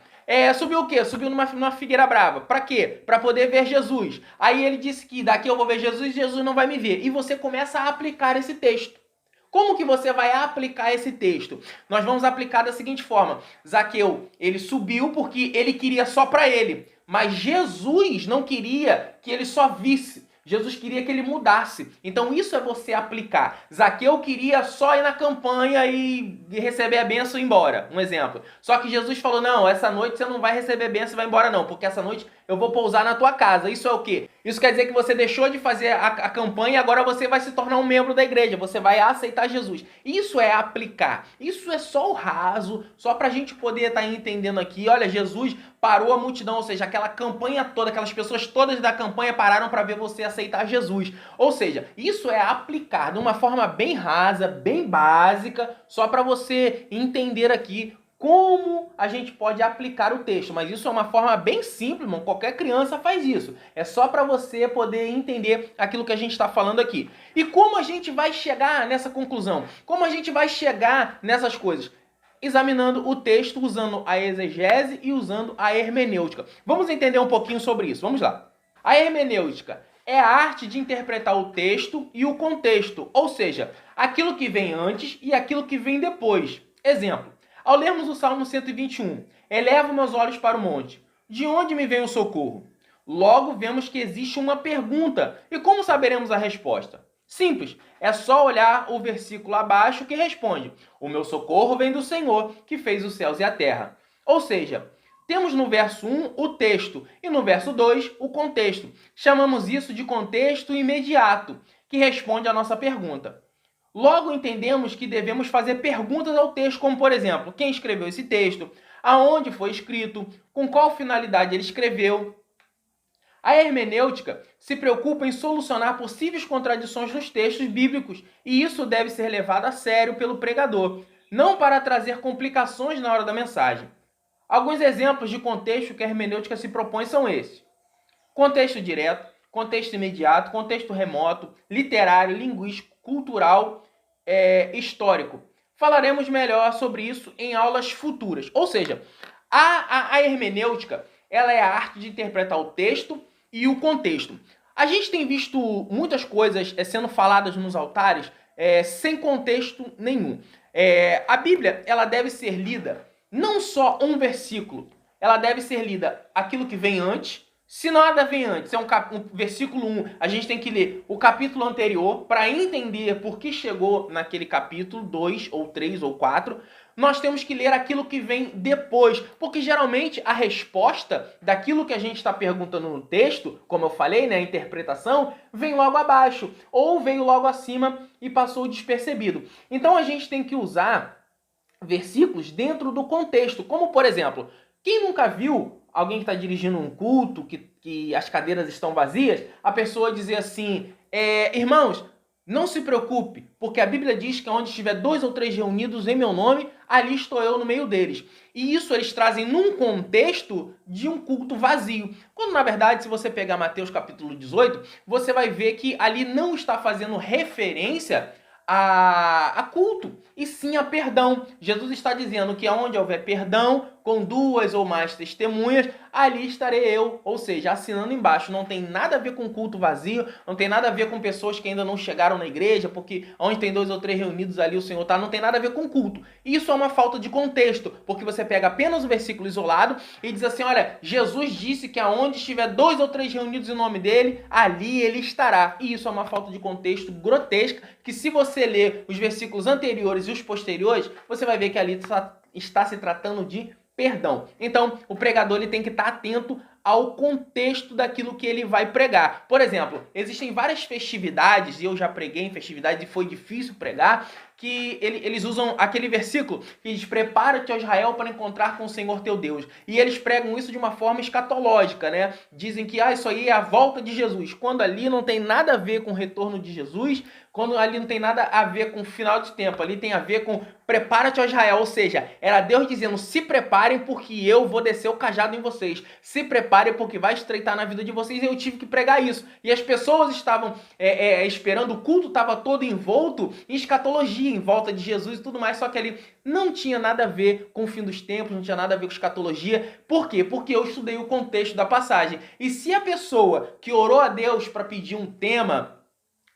Subiu o quê? Subiu numa figueira brava. Para quê? Para poder ver Jesus. Aí ele disse que daqui eu vou ver Jesus e Jesus não vai me ver. E você começa a aplicar esse texto. Como que você vai aplicar esse texto? Nós vamos aplicar da seguinte forma. Zaqueu, ele subiu porque ele queria só para ele. Mas Jesus não queria que ele só visse. Jesus queria que ele mudasse. Então isso é você aplicar. Zaqueu queria só ir na campanha e receber a bênção e ir embora. Um exemplo. Só que Jesus falou, não, essa noite você não vai receber a bênção e vai embora não. Porque essa noite eu vou pousar na tua casa. Isso é o quê? Isso quer dizer que você deixou de fazer a campanha e agora você vai se tornar um membro da igreja, você vai aceitar Jesus. Isso é aplicar. Isso é só o raso, só para a gente poder estar entendendo aqui. Olha, Jesus parou a multidão, ou seja, aquela campanha toda, aquelas pessoas todas da campanha pararam para ver você aceitar Jesus. Ou seja, isso é aplicar de uma forma bem rasa, bem básica, só para você entender aqui como a gente pode aplicar o texto. Mas isso é uma forma bem simples, irmão. Qualquer criança faz isso. É só para você poder entender aquilo que a gente está falando aqui. E como a gente vai chegar nessa conclusão? Como a gente vai chegar nessas coisas? Examinando o texto, usando a exegese e usando a hermenêutica. Vamos entender um pouquinho sobre isso. Vamos lá. A hermenêutica é a arte de interpretar o texto e o contexto, ou seja, aquilo que vem antes e aquilo que vem depois. Exemplo. Ao lermos o Salmo 121, elevo meus olhos para o monte. De onde me vem o socorro? Logo vemos que existe uma pergunta. E como saberemos a resposta? Simples, é só olhar o versículo abaixo que responde: o meu socorro vem do Senhor, que fez os céus e a terra. Ou seja, temos no verso 1 o texto e no verso 2 o contexto. Chamamos isso de contexto imediato, que responde à nossa pergunta. Logo entendemos que devemos fazer perguntas ao texto, como por exemplo, quem escreveu esse texto, aonde foi escrito, com qual finalidade ele escreveu. A hermenêutica se preocupa em solucionar possíveis contradições nos textos bíblicos, e isso deve ser levado a sério pelo pregador, não para trazer complicações na hora da mensagem. Alguns exemplos de contexto que a hermenêutica se propõe são esses: contexto direto, contexto imediato, contexto remoto, literário, linguístico, cultural, histórico. Falaremos melhor sobre isso em aulas futuras. Ou seja, a hermenêutica ela é a arte de interpretar o texto e o contexto. A gente tem visto muitas coisas sendo faladas nos altares sem contexto nenhum. A Bíblia ela deve ser lida não só um versículo, ela deve ser lida aquilo que vem antes. Se nada vem antes, é um versículo 1, a gente tem que ler o capítulo anterior para entender por que chegou naquele capítulo 2 ou 3 ou 4. Nós temos que ler aquilo que vem depois, porque geralmente a resposta daquilo que a gente está perguntando no texto, como eu falei, né, a interpretação, vem logo abaixo, ou veio logo acima e passou despercebido. Então a gente tem que usar versículos dentro do contexto, como por exemplo, quem nunca viu alguém que está dirigindo um culto, que as cadeiras estão vazias, a pessoa dizer assim, irmãos, não se preocupe, porque a Bíblia diz que onde estiver 2 ou 3 reunidos em meu nome, ali estou eu no meio deles. E isso eles trazem num contexto de um culto vazio. Quando, na verdade, se você pegar Mateus capítulo 18, você vai ver que ali não está fazendo referência a culto, e sim a perdão. Jesus está dizendo que onde houver perdão, com 2 ou mais testemunhas, ali estarei eu. Ou seja, assinando embaixo. Não tem nada a ver com culto vazio, não tem nada a ver com pessoas que ainda não chegaram na igreja, porque onde tem 2 ou 3 reunidos ali o Senhor está, não tem nada a ver com culto. Isso é uma falta de contexto, porque você pega apenas o versículo isolado e diz assim, olha, Jesus disse que aonde estiver 2 ou 3 reunidos em nome dele, ali ele estará. E isso é uma falta de contexto grotesca, que se você ler os versículos anteriores e os posteriores, você vai ver que ali está se tratando de perdão. Então, o pregador ele tem que estar atento ao contexto daquilo que ele vai pregar. Por exemplo, existem várias festividades, e eu já preguei em festividades e foi difícil pregar, que eles usam aquele versículo que diz, prepara-te, ó Israel, para encontrar com o Senhor teu Deus. E eles pregam isso de uma forma escatológica, né? Dizem que isso aí é a volta de Jesus, quando ali não tem nada a ver com o retorno de Jesus, quando ali não tem nada a ver com o final de tempo, ali tem a ver com prepara-te, ó Israel, ou seja, era Deus dizendo, se preparem porque eu vou descer o cajado em vocês, se preparem porque vai estreitar na vida de vocês, e eu tive que pregar isso. E as pessoas estavam esperando, o culto estava todo envolto em escatologia, em volta de Jesus e tudo mais, só que ali não tinha nada a ver com o fim dos tempos, não tinha nada a ver com escatologia. Por quê? Porque eu estudei o contexto da passagem. E se a pessoa que orou a Deus para pedir um tema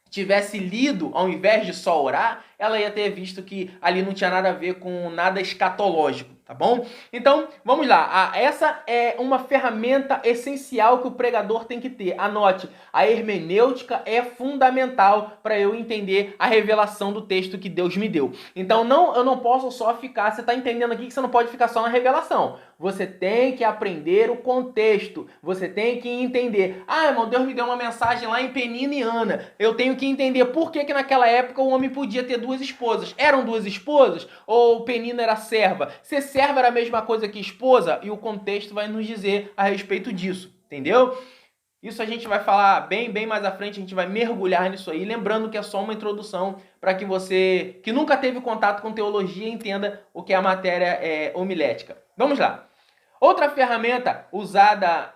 tivesse lido, ao invés de só orar, ela ia ter visto que ali não tinha nada a ver com nada escatológico, tá Tá bom? Então, vamos lá. Essa é uma ferramenta essencial que o pregador tem que ter. Anote, a hermenêutica é fundamental para eu entender a revelação do texto que Deus me deu. Então, eu não posso só ficar... Você está entendendo aqui que você não pode ficar só na revelação. Você tem que aprender o contexto. Você tem que entender. Ah, irmão, Deus me deu uma mensagem lá em Penina e Ana. Eu tenho que entender por que naquela época o homem podia ter duas esposas. Eram duas esposas? Ou Penina era serva? Ser serva era a mesma coisa que esposa? E o contexto vai nos dizer a respeito disso. Entendeu? Isso a gente vai falar bem mais à frente, a gente vai mergulhar nisso aí, lembrando que é só uma introdução para que você, que nunca teve contato com teologia, entenda o que é a matéria homilética. Vamos lá. Outra ferramenta usada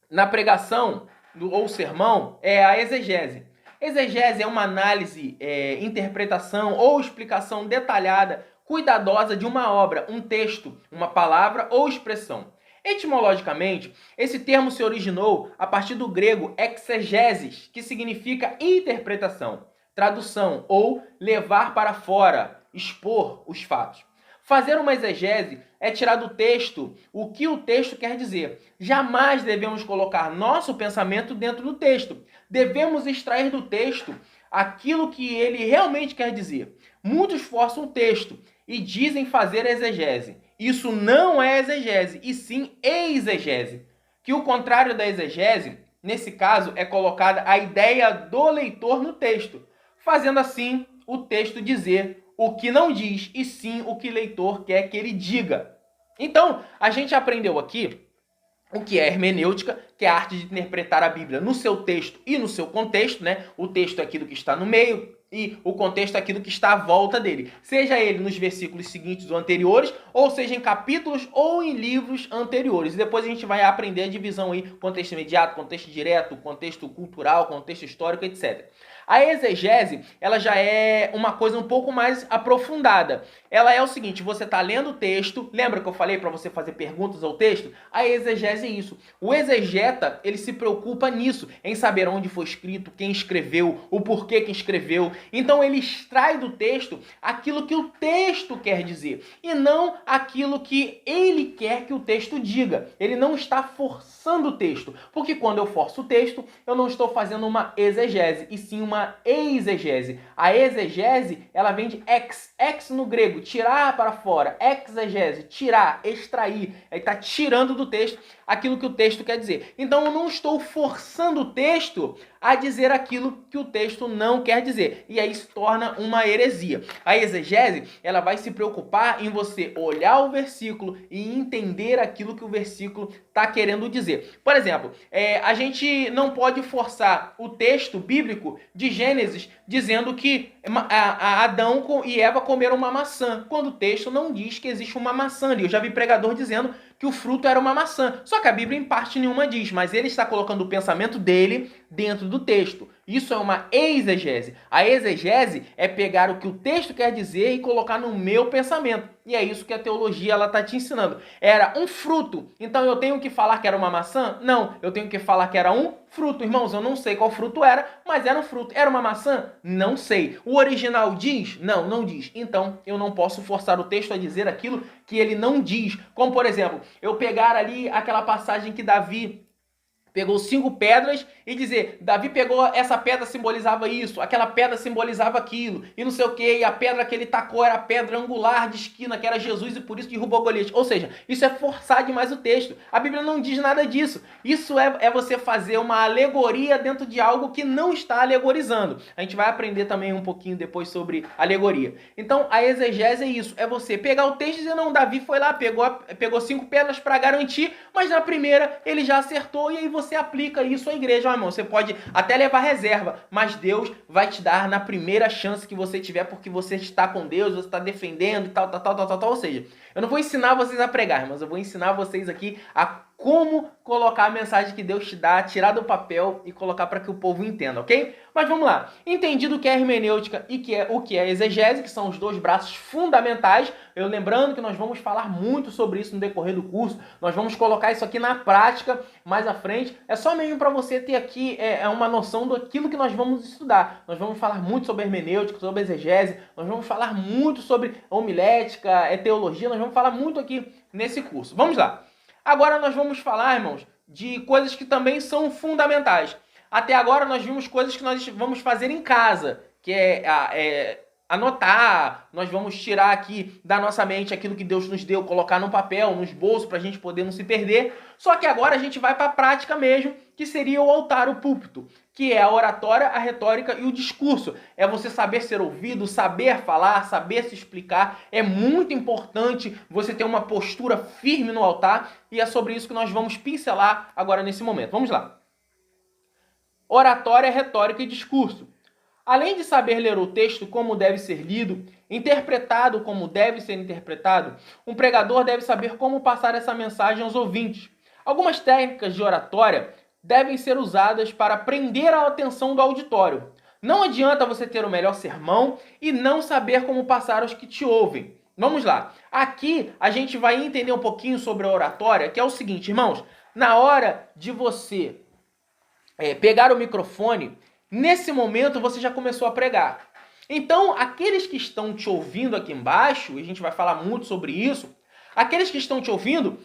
na pregação ou sermão é a exegese. Exegese é uma análise, interpretação ou explicação detalhada, cuidadosa de uma obra, um texto, uma palavra ou expressão. Etimologicamente, esse termo se originou a partir do grego exegesis, que significa interpretação, tradução ou levar para fora, expor os fatos. Fazer uma exegese é tirar do texto o que o texto quer dizer. Jamais devemos colocar nosso pensamento dentro do texto. Devemos extrair do texto aquilo que ele realmente quer dizer. Muitos forçam o texto e dizem fazer exegese. Isso não é exegese, e sim exegese. Que o contrário da exegese, nesse caso, é colocada a ideia do leitor no texto, fazendo assim o texto dizer o que não diz, e sim o que o leitor quer que ele diga. Então, a gente aprendeu aqui o que é hermenêutica, que é a arte de interpretar a Bíblia no seu texto e no seu contexto, né? O texto é aquilo que está no meio e o contexto é aquilo que está à volta dele. Seja ele nos versículos seguintes ou anteriores, ou seja em capítulos ou em livros anteriores. E depois a gente vai aprender a divisão aí, contexto imediato, contexto direto, contexto cultural, contexto histórico, etc. A exegese, ela já é uma coisa um pouco mais aprofundada. Ela é o seguinte, você está lendo o texto, lembra que eu falei para você fazer perguntas ao texto? A exegese é isso. O exegeta, ele se preocupa nisso, em saber onde foi escrito, quem escreveu, o porquê que escreveu. Então ele extrai do texto aquilo que o texto quer dizer, e não aquilo que ele quer que o texto diga. Ele não está forçando o texto, porque quando eu forço o texto, eu não estou fazendo uma exegese, e sim uma exegese. A exegese, ela vem de ex no grego, tirar para fora, exegese, tirar, extrair, ele está tirando do texto aquilo que o texto quer dizer. Então eu não estou forçando o texto a dizer aquilo que o texto não quer dizer. E aí se torna uma heresia. A exegese, ela vai se preocupar em você olhar o versículo e entender aquilo que o versículo está querendo dizer. Por exemplo, a gente não pode forçar o texto bíblico de Gênesis dizendo que Adão e Eva comeram uma maçã, quando o texto não diz que existe uma maçã ali. Eu já vi pregador dizendo que o fruto era uma maçã. Só que a Bíblia em parte nenhuma diz, mas ele está colocando o pensamento dele dentro do texto. Isso é uma exegese. A exegese é pegar o que o texto quer dizer e colocar no meu pensamento. E é isso que a teologia ela está te ensinando. Era um fruto, então eu tenho que falar que era uma maçã? Não, eu tenho que falar que era um fruto. Irmãos, eu não sei qual fruto era, mas era um fruto. Era uma maçã? Não sei. O original diz? Não, não diz. Então, eu não posso forçar o texto a dizer aquilo que ele não diz. Como, por exemplo, eu pegar ali aquela passagem que Davi pegou 5 pedras e dizer, Davi pegou essa pedra, simbolizava isso, aquela pedra simbolizava aquilo, e não sei o que, e a pedra que ele tacou era a pedra angular de esquina, que era Jesus, e por isso derrubou Golias. Ou seja, isso é forçar demais o texto. A Bíblia não diz nada disso. Isso é você fazer uma alegoria dentro de algo que não está alegorizando. A gente vai aprender também um pouquinho depois sobre alegoria. Então, a exegese é isso, é você pegar o texto e dizer, não, Davi foi lá, pegou 5 pedras para garantir, mas na primeira ele já acertou, e aí você aplica isso à igreja. Irmão, você pode até levar reserva, mas Deus vai te dar na primeira chance que você tiver, porque você está com Deus, você está defendendo e tal. Ou seja, eu não vou ensinar vocês a pregar, mas eu vou ensinar vocês aqui a como colocar a mensagem que Deus te dá, tirar do papel e colocar para que o povo entenda, ok? Mas vamos lá. Entendido o que é hermenêutica e o que é exegese, que são os dois braços fundamentais, eu lembrando que nós vamos falar muito sobre isso no decorrer do curso, nós vamos colocar isso aqui na prática mais à frente, é só mesmo para você ter aqui uma noção daquilo que nós vamos estudar. Nós vamos falar muito sobre hermenêutica, sobre exegese, nós vamos falar muito sobre homilética, teologia, nós vamos falar muito aqui nesse curso. Vamos lá. Agora nós vamos falar, irmãos, de coisas que também são fundamentais. Até agora nós vimos coisas que nós vamos fazer em casa, que é anotar, nós vamos tirar aqui da nossa mente aquilo que Deus nos deu, colocar no papel, nos bolsos, para a gente poder não se perder. Só que agora a gente vai para a prática mesmo, que seria o altar, o púlpito, que é a oratória, a retórica e o discurso. É você saber ser ouvido, saber falar, saber se explicar. É muito importante você ter uma postura firme no altar e é sobre isso que nós vamos pincelar agora nesse momento. Vamos lá. Oratória, retórica e discurso. Além de saber ler o texto como deve ser lido, interpretado como deve ser interpretado, um pregador deve saber como passar essa mensagem aos ouvintes. Algumas técnicas de oratória devem ser usadas para prender a atenção do auditório. Não adianta você ter o melhor sermão e não saber como passar aos que te ouvem. Vamos lá. Aqui a gente vai entender um pouquinho sobre a oratória, que é o seguinte, irmãos. Na hora de você pegar o microfone, nesse momento você já começou a pregar. Então, aqueles que estão te ouvindo aqui embaixo, e a gente vai falar muito sobre isso, aqueles que estão te ouvindo,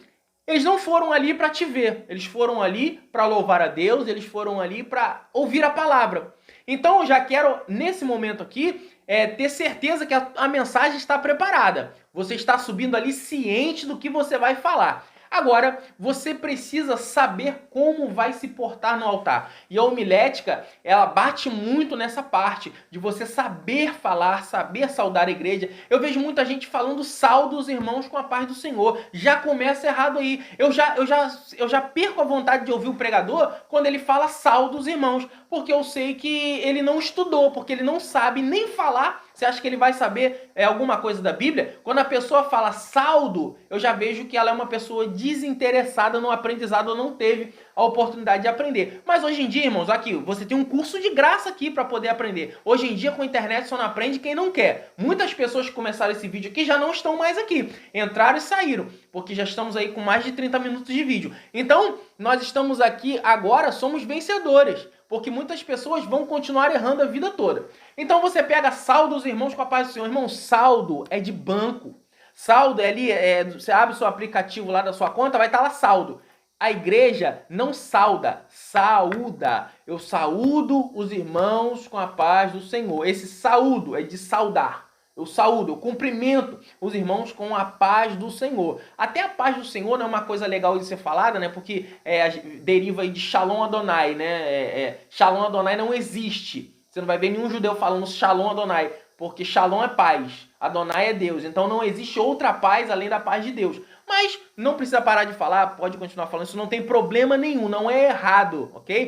eles não foram ali para te ver, eles foram ali para louvar a Deus, eles foram ali para ouvir a palavra. Então, eu já quero, nesse momento aqui, ter certeza que a mensagem está preparada. Você está subindo ali ciente do que você vai falar. Agora, você precisa saber como vai se portar no altar. E a homilética, ela bate muito nessa parte de você saber falar, saber saudar a igreja. Eu vejo muita gente falando salve os irmãos com a paz do Senhor. Já começa errado aí. Eu já perco a vontade de ouvir o pregador quando ele fala salve os irmãos, porque eu sei que ele não estudou, porque ele não sabe nem falar. Você acha que ele vai saber alguma coisa da Bíblia? Quando a pessoa fala saldo, eu já vejo que ela é uma pessoa desinteressada no aprendizado ou não teve a oportunidade de aprender. Mas hoje em dia, irmãos, aqui, você tem um curso de graça aqui para poder aprender. Hoje em dia, com a internet, só não aprende quem não quer. Muitas pessoas que começaram esse vídeo aqui já não estão mais aqui. Entraram e saíram, porque já estamos aí com mais de 30 minutos de vídeo. Então, nós estamos aqui agora, somos vencedores, porque muitas pessoas vão continuar errando a vida toda. Então você pega saldo os irmãos com a paz do Senhor. Irmão, saldo é de banco. Saldo é ali, você abre o seu aplicativo lá da sua conta, vai estar lá saldo. A igreja não sauda, saúda. Eu saúdo os irmãos com a paz do Senhor. Esse saúdo é de saudar. Eu saúdo, eu cumprimento os irmãos com a paz do Senhor. Até a paz do Senhor não é uma coisa legal de ser falada, né? Porque deriva aí de Shalom Adonai, né? Shalom Adonai não existe. Você não vai ver nenhum judeu falando Shalom Adonai, porque Shalom é paz, Adonai é Deus. Então não existe outra paz além da paz de Deus. Mas não precisa parar de falar, pode continuar falando, isso não tem problema nenhum, não é errado, ok?